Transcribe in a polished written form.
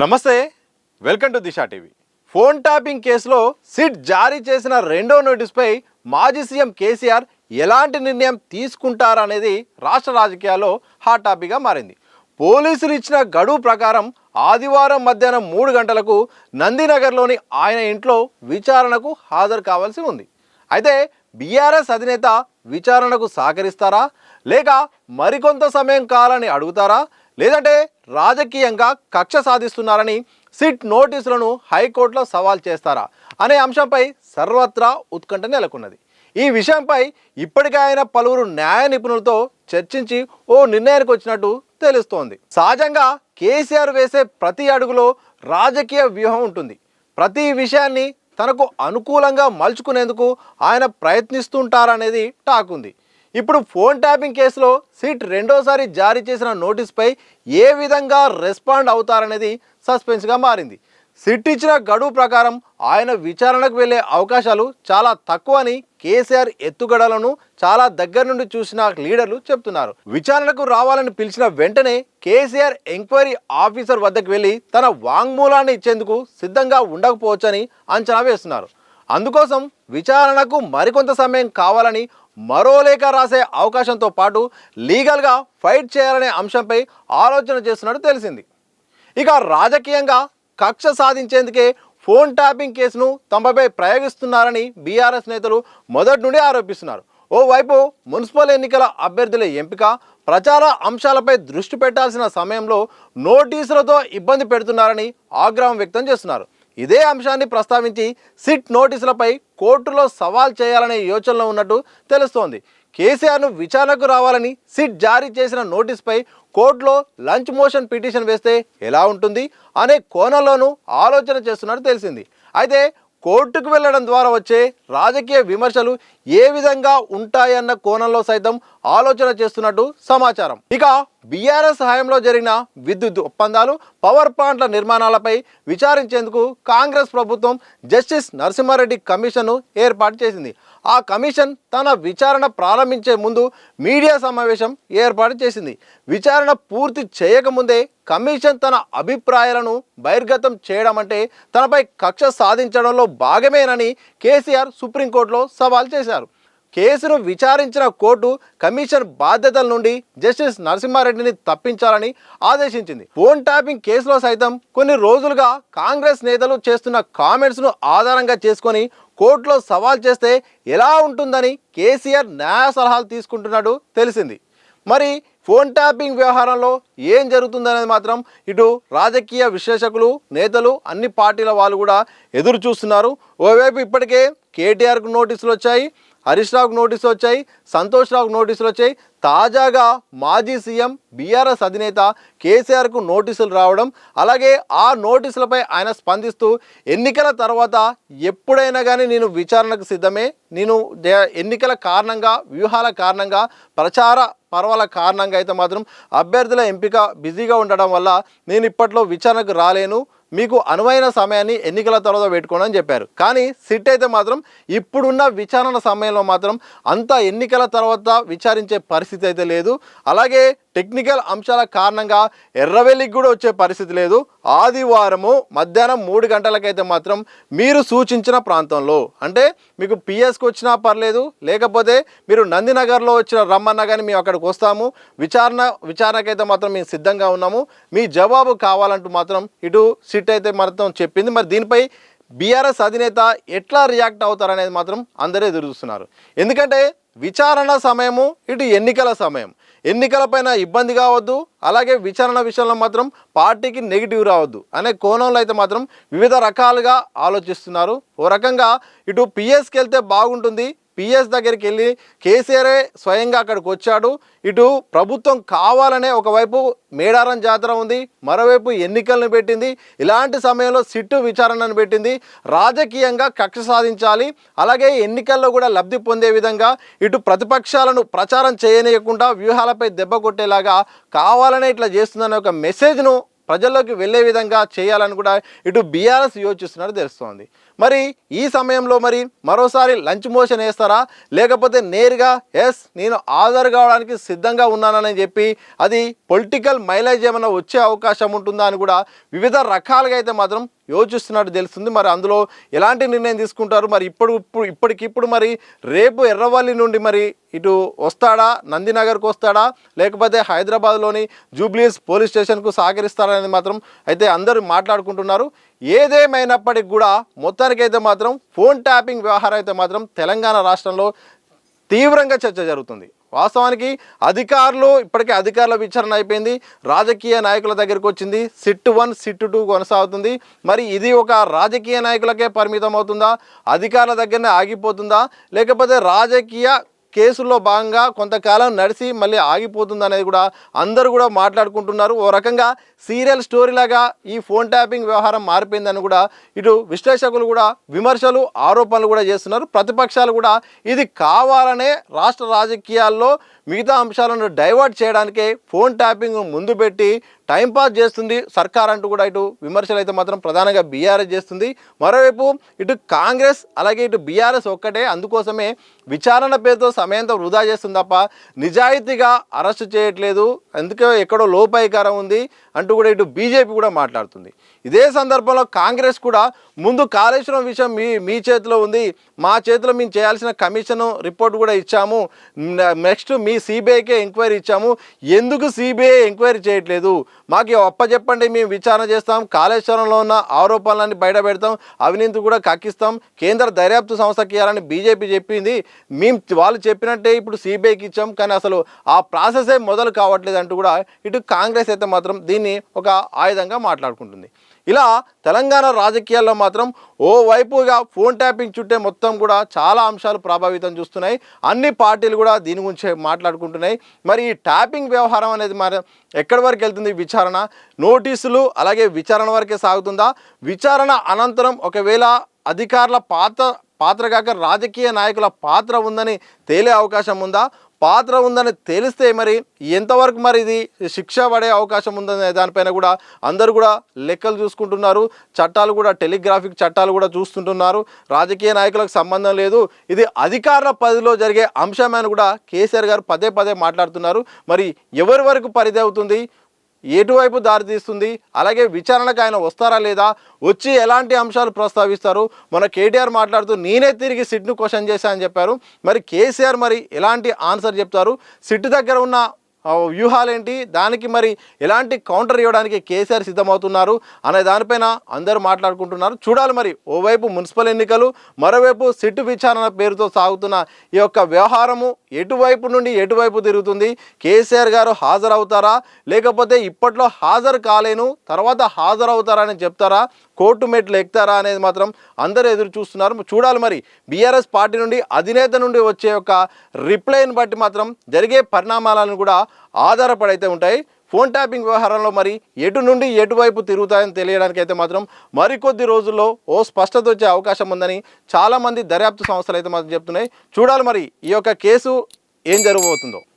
నమస్తే, welcome to Disha TV. Phone tapping కేసులో SIT జారీ చేసిన రెండో నోటీస్పై మాజీ సీఎం కేసీఆర్ ఎలాంటి నిర్ణయం తీసుకుంటారనేది రాష్ట్ర రాజకీయాల్లో హాట్ టాపిక్గా మారింది. పోలీసులు ఇచ్చిన గడువు ప్రకారం ఆదివారం మధ్యాహ్నం 3 గంటలకు నందినగర్లోని ఆయన ఇంట్లో విచారణకు హాజరు కావాల్సి ఉంది. అయితే బీఆర్ఎస్ అధినేత విచారణకు సహకరిస్తారా, లేక మరికొంత సమయం కావాలని అడుగుతారా, లేదంటే రాజకీయంగా కక్ష సాధిస్తున్నారని సిట్ నోటీసులను హైకోర్టులో సవాల్ చేస్తారా అనే అంశంపై సర్వత్రా ఉత్కంఠ నెలకొన్నది. ఈ విషయంపై ఇప్పటికే ఆయన పలువురు న్యాయ నిపుణులతో చర్చించి ఓ నిర్ణయానికి వచ్చినట్టు తెలుస్తోంది. సహజంగా కేసీఆర్ వేసే ప్రతి అడుగులో రాజకీయ వ్యూహం ఉంటుంది. ప్రతి విషయాన్ని తనకు అనుకూలంగా మలుచుకునేందుకు ఆయన ప్రయత్నిస్తుంటారనేది టాక్ ఉంది. ఇప్పుడు ఫోన్ ట్యాపింగ్ కేసులో సిట్ రెండోసారి జారీ చేసిన నోటీస్పై ఏ విధంగా రెస్పాండ్ అవుతారనేది సస్పెన్స్గా మారింది. సిట్ ఇచ్చిన గడువు ప్రకారం ఆయన విచారణకు వెళ్లే అవకాశాలు చాలా తక్కువ అని కేసీఆర్ ఎత్తుగడలను చాలా దగ్గర నుండి చూసిన లీడర్లు చెప్తున్నారు. విచారణకు రావాలని పిలిచిన వెంటనే కేసీఆర్ ఎంక్వైరీ ఆఫీసర్ వద్దకు వెళ్లి తన వాంగ్మూలాన్ని ఇచ్చేందుకు సిద్ధంగా ఉండకపోవచ్చని అంచనా వేస్తున్నారు. అందుకోసం విచారణకు మరికొంత సమయం కావాలని మరో లేఖ రాసే అవకాశంతో పాటు లీగల్గా ఫైట్ చేయాలనే అంశంపై ఆలోచన చేస్తున్నట్టు తెలిసింది. ఇక రాజకీయంగా కక్ష సాధించేందుకే ఫోన్ ట్యాపింగ్ కేసును తమపై ప్రయోగిస్తున్నారని బీఆర్ఎస్ నేతలు మొదటి నుండి ఆరోపిస్తున్నారు. ఓవైపు మున్సిపల్ ఎన్నికల అభ్యర్థుల ఎంపిక, ప్రచార అంశాలపై దృష్టి పెట్టాల్సిన సమయంలో నోటీసులతో ఇబ్బంది పెడుతున్నారని ఆగ్రహం వ్యక్తం చేస్తున్నారు. ఇదే అంశాన్ని ప్రస్తావించి సిట్ నోటీసులపై కోర్టులో సవాల్ చేయాలనే యోచనలో ఉన్నట్టు తెలుస్తోంది. కేసీఆర్ను విచారణకు రావాలని సిట్ జారీ చేసిన నోటీస్పై కోర్టులో లంచ్ మోషన్ పిటిషన్ వేస్తే ఎలా ఉంటుంది అనే కోణంలోనూ ఆలోచన చేస్తున్నట్టు తెలిసింది. అయితే కోర్టుకు వెళ్లడం ద్వారా వచ్చే రాజకీయ విమర్శలు ఏ విధంగా ఉంటాయన్న కోణంలో సైతం ఆలోచన చేస్తున్నట్టు సమాచారం. ఇక బీఆర్ఎస్ హయాంలో జరిగిన విద్యుత్ ఒప్పందాలు, పవర్ ప్లాంట్ల నిర్మాణాలపై విచారించేందుకు కాంగ్రెస్ ప్రభుత్వం జస్టిస్ నరసింహారెడ్డి కమిషన్ను ఏర్పాటు చేసింది. ఆ కమిషన్ తన విచారణ ప్రారంభించే ముందు మీడియా సమావేశం ఏర్పాటు చేసింది. విచారణ పూర్తి చేయకముందే కమిషన్ తన అభిప్రాయాలను బహిర్గతం చేయడం అంటే తనపై కక్ష సాధించడంలో భాగమేనని కేసీఆర్ సుప్రీంకోర్టులో సవాల్ చేశారు. కేసును విచారించిన కోర్టు కమిషన్ బాధ్యతల నుండి జస్టిస్ నరసింహారెడ్డిని తప్పించాలని ఆదేశించింది. ఫోన్ ట్యాపింగ్ కేసులో సైతం కొన్ని రోజులుగా కాంగ్రెస్ నేతలు చేస్తున్న కామెంట్స్ను ఆధారంగా చేసుకొని కోర్టులో సవాల్ చేస్తే ఎలా ఉంటుందని కేసీఆర్ న్యాయ సలహాలు తీసుకుంటున్నట్టు తెలిసింది. మరి ఫోన్ ట్యాపింగ్ వ్యవహారంలో ఏం జరుగుతుందనేది మాత్రం ఇటు రాజకీయ విశ్లేషకులు, నేతలు, అన్ని పార్టీల వాళ్ళు కూడా ఎదురు చూస్తున్నారు. ఓవైపు ఇప్పటికే కేటీఆర్కు నోటీసులు వచ్చాయి, హరీష్ రావుకు నోటీసులు వచ్చాయి, సంతోష్ రావుకు నోటీసులు వచ్చాయి. తాజాగా మాజీ సీఎం బీఆర్ఎస్ అధినేత కేసీఆర్కు నోటీసులు రావడం, అలాగే ఆ నోటీసులపై ఆయన స్పందిస్తూ ఎన్నికల తర్వాత ఎప్పుడైనా కానీ నేను విచారణకు సిద్ధమే, నేను ఎన్నికల కారణంగా, వ్యూహాల కారణంగా, ప్రచార పర్వాల కారణంగా అయితే మాత్రం అభ్యర్థుల ఎంపిక బిజీగా ఉండడం వల్ల నేను ఇప్పట్లో విచారణకు రాలేను, మీకు అనువైన సమయాన్ని ఎన్నికల తర్వాత పెట్టుకోండి అని చెప్పారు. కానీ సిట్ అయితే మాత్రం ఇప్పుడున్న విచారణ సమయంలో మాత్రం అంత ఎన్నికల తర్వాత విచారించే పరిస్థితి అయితే లేదు. అలాగే టెక్నికల్ అంశాల కారణంగా ఎర్రవెల్లికి కూడా వచ్చే పరిస్థితి లేదు. ఆదివారము మధ్యాహ్నం 3 గంటలకైతే మాత్రం మీరు సూచించిన ప్రాంతంలో, అంటే మీకు పిఎస్కి వచ్చినా పర్లేదు, లేకపోతే మీరు నందినగర్లో వచ్చిన రమ్మన్నా కానీ మేము అక్కడికి వస్తాము, విచారణకైతే మాత్రం మేము సిద్ధంగా ఉన్నాము, మీ జవాబు కావాలంటూ మాత్రం ఇటు సిట్ అయితే మాత్రం చెప్పింది. మరి దీనిపై బీఆర్ఎస్ అధినేత ఎట్లా రియాక్ట్ అవుతారనేది మాత్రం అందరూ ఎదురు చూస్తున్నారు. ఎందుకంటే విచారణ సమయము, ఇటు ఎన్నికల సమయం, ఎన్నికలపైన ఇబ్బంది కావద్దు, అలాగే విచారణ విషయంలో మాత్రం పార్టీకి నెగిటివ్ రావద్దు అనే కోణంలో అయితే మాత్రం వివిధ రకాలుగా ఆలోచిస్తున్నారు. ఓ రకంగా ఇటు పిఎస్కి వెళ్తే బాగుంటుంది, పిఎస్ దగ్గరికి వెళ్ళి కేసీఆరే స్వయంగా అక్కడికి వచ్చాడు, ఇటు ప్రభుత్వం కావాలనే ఒకవైపు మేడారం జాతర ఉంది, మరోవైపు ఎన్నికలను పెట్టింది, ఇలాంటి సమయంలో సిట్టు విచారణను పెట్టింది, రాజకీయంగా కక్ష సాధించాలి, అలాగే ఎన్నికల్లో కూడా లబ్ధి పొందే విధంగా ఇటు ప్రతిపక్షాలను ప్రచారం చేయనీయకుండా వ్యూహాలపై దెబ్బ కొట్టేలాగా కావాలనే ఇట్లా చేస్తుందనే ఒక మెసేజ్ను ప్రజల్లోకి వెళ్ళే విధంగా చేయాలని కూడా ఇటు బీఆర్ఎస్ యోచిస్తున్నట్టు తెలుస్తోంది. మరి ఈ సమయంలో మరి మరోసారి లంచ్ మోషన్ వేస్తారా, లేకపోతే నేరుగా ఎస్ నేను హాజరు కావడానికి సిద్ధంగా ఉన్నానని చెప్పి అది పొలిటికల్ మైలేజ్ ఏమైనా వచ్చే అవకాశం ఉంటుందా అని కూడా వివిధ రకాలుగా అయితే మాత్రం యోచిస్తున్నట్టు తెలుస్తుంది. మరి అందులో ఎలాంటి నిర్ణయం తీసుకుంటారు, మరి ఇప్పటికిప్పుడు మరి రేపు ఎర్రవల్లి నుండి మరి ఇటు వస్తాడా, నందినగర్కు వస్తాడా, లేకపోతే హైదరాబాద్లోని జూబ్లీహిల్స్ పోలీస్ స్టేషన్కు సహకరిస్తారనేది మాత్రం అయితే అందరూ మాట్లాడుకుంటున్నారు. ఏదేమైనప్పటికి కూడా మొత్తానికైతే మాత్రం ఫోన్ ట్యాపింగ్ వ్యవహారం అయితే మాత్రం తెలంగాణ రాష్ట్రంలో తీవ్రంగా చర్చ జరుగుతుంది. వాస్తవానికి ఇప్పటికే అధికారుల విచారణ అయిపోయింది, రాజకీయ నాయకుల దగ్గరికి వచ్చింది, సిట్ 1 సిట్ 2 కొనసాగుతుంది. మరి ఇది ఒక రాజకీయ నాయకులకే పరిమితం అవుతుందా, అధికారుల దగ్గరనే ఆగిపోతుందా, లేకపోతే రాజకీయ కేసుల్లో భాగంగా కొంతకాలం నడిచి మళ్ళీ ఆగిపోతుంది అనేది కూడా అందరూ కూడా మాట్లాడుకుంటున్నారు. ఓ రకంగా సీరియల్ స్టోరీలాగా ఈ ఫోన్ ట్యాపింగ్ వ్యవహారం మారిపోయిందని కూడా ఇటు విశ్లేషకులు కూడా విమర్శలు ఆరోపణలు కూడా చేస్తున్నారు. ప్రతిపక్షాలు కూడా ఇది కావాలనే రాష్ట్ర రాజకీయాల్లో మిగతా అంశాలను డైవర్ట్ చేయడానికే ఫోన్ ట్యాపింగ్ ముందు పెట్టి టైంపాస్ చేస్తుంది సర్కార్ అంటూ కూడా ఇటు విమర్శలు అయితే మాత్రం ప్రధానంగా బీఆర్ఎస్ చేస్తుంది. మరోవైపు ఇటు కాంగ్రెస్ అలాగే ఇటు బీఆర్ఎస్ ఒక్కటే అందుకోసమే విచారణ పేరుతో సమయంతో వృధా చేస్తుంది తప్ప నిజాయితీగా అరెస్టు చేయట్లేదు, అందుకే ఎక్కడో లోపాయికారం ఉంది అంటూ కూడా ఇటు బీజేపీ కూడా మాట్లాడుతుంది. ఇదే సందర్భంలో కాంగ్రెస్ కూడా ముందు కాళేశ్వరం విషయం మీ చేతిలో ఉంది, మా చేతిలో మేము చేయాల్సిన కమిషన్ రిపోర్ట్ కూడా ఇచ్చాము, నెక్స్ట్ మీ సిబిఐకే ఎంక్వైరీ ఇచ్చాము, ఎందుకు సిబిఐ ఎంక్వైరీ చేయట్లేదు, మాకు అప్పచెప్పండి మేము విచారణ చేస్తాం, కాళేశ్వరంలో ఉన్న ఆరోపణలన్నీ బయట పెడతాం, అవినీతి కూడా కక్కిస్తాం, కేంద్ర దర్యాప్తు సంస్థకి ఇవ్వాలని బీజేపీ చెప్పింది, వాళ్ళు చెప్పినట్టే ఇప్పుడు సిబిఐకి ఇచ్చాం, కానీ అసలు ఆ ప్రాసెసే మొదలు కావట్లేదు అంటూ కూడా ఇటు కాంగ్రెస్ అయితే మాత్రం దీన్ని ఒక ఆయుధంగా మాట్లాడుకుంటుంది. ఇలా తెలంగాణ రాజకీయాల్లో మాత్రం ఓవైపుగా ఫోన్ ట్యాపింగ్ చుట్టే మొత్తం కూడా చాలా అంశాలు ప్రభావితం చూస్తున్నాయి. అన్ని పార్టీలు కూడా దీని గురించి మాట్లాడుకుంటున్నాయి. మరి ఈ ట్యాపింగ్ వ్యవహారం అనేది మరి ఎక్కడి వరకు వెళ్తుంది విచారణ, నోటీసులు అలాగే విచారణ వరకే సాగుతుందా, విచారణ అనంతరం ఒకవేళ అధికారుల పాత్ర కాక రాజకీయ నాయకుల పాత్ర ఉందని తేలే అవకాశం ఉందా, పాత్ర ఉందని తెలిస్తే మరి ఎంతవరకు మరి ఇది శిక్ష పడే అవకాశం ఉందనే దానిపైన కూడా అందరూ కూడా లెక్కలు చూసుకుంటున్నారు. చట్టాలు కూడా టెలిగ్రాఫిక్ చట్టాలు కూడా చూస్తుంటున్నారు. రాజకీయ నాయకులకు సంబంధం లేదు, ఇది అధికారుల పరిధిలో జరిగే అంశమని కూడా కేసీఆర్ గారు పదే మాట్లాడుతున్నారు. మరి ఎవరి వరకు పరిధి అవుతుంది, ఎటువైపు దారితీస్తుంది, అలాగే విచారణకు ఆయన వస్తారా లేదా, వచ్చి ఎలాంటి అంశాలు ప్రస్తావిస్తారు. మన కేటీఆర్ మాట్లాడుతూ నేనే తిరిగి సిట్ను క్వశ్చన్ చేశానని చెప్పారు. మరి కేసీఆర్ మరి ఎలాంటి ఆన్సర్ చెప్తారు, సిట్ దగ్గర ఉన్న వ్యూహాలేంటి, దానికి మరి ఎలాంటి కౌంటర్ ఇవ్వడానికి కేసీఆర్ సిద్ధమవుతున్నారు అనే దానిపైన అందరూ మాట్లాడుకుంటున్నారు. చూడాలి మరి ఓవైపు మున్సిపల్ ఎన్నికలు, మరోవైపు సిట్టు విచారణ పేరుతో సాగుతున్న ఈ యొక్క వ్యవహారము ఎటువైపు నుండి ఎటువైపు తిరుగుతుంది, కేసీఆర్ గారు హాజరవుతారా, లేకపోతే ఇప్పట్లో హాజరు కాలేను తర్వాత హాజరవుతారని చెప్తారా, కోర్టు మెట్లు ఎక్కుతారా అనేది మాత్రం అందరూ ఎదురు చూస్తున్నారు. చూడాలి మరి బీఆర్ఎస్ పార్టీ నుండి అధినేత నుండి వచ్చే ఒక రిప్లైని బట్టి మాత్రం జరిగే పరిణామాలను కూడా ఆధారపడైతే ఉంటాయి. ఫోన్ ట్యాపింగ్ వ్యవహారంలో మరి ఎటు నుండి ఎటువైపు తిరుగుతాయని తెలియడానికి అయితే మాత్రం మరికొద్ది రోజుల్లో ఓ స్పష్టత వచ్చే అవకాశం ఉందని చాలామంది దర్యాప్తు సంస్థలు అయితే మాత్రం చెప్తున్నాయి. చూడాలి మరి ఈ యొక్క కేసు ఏం జరగబోతుందో.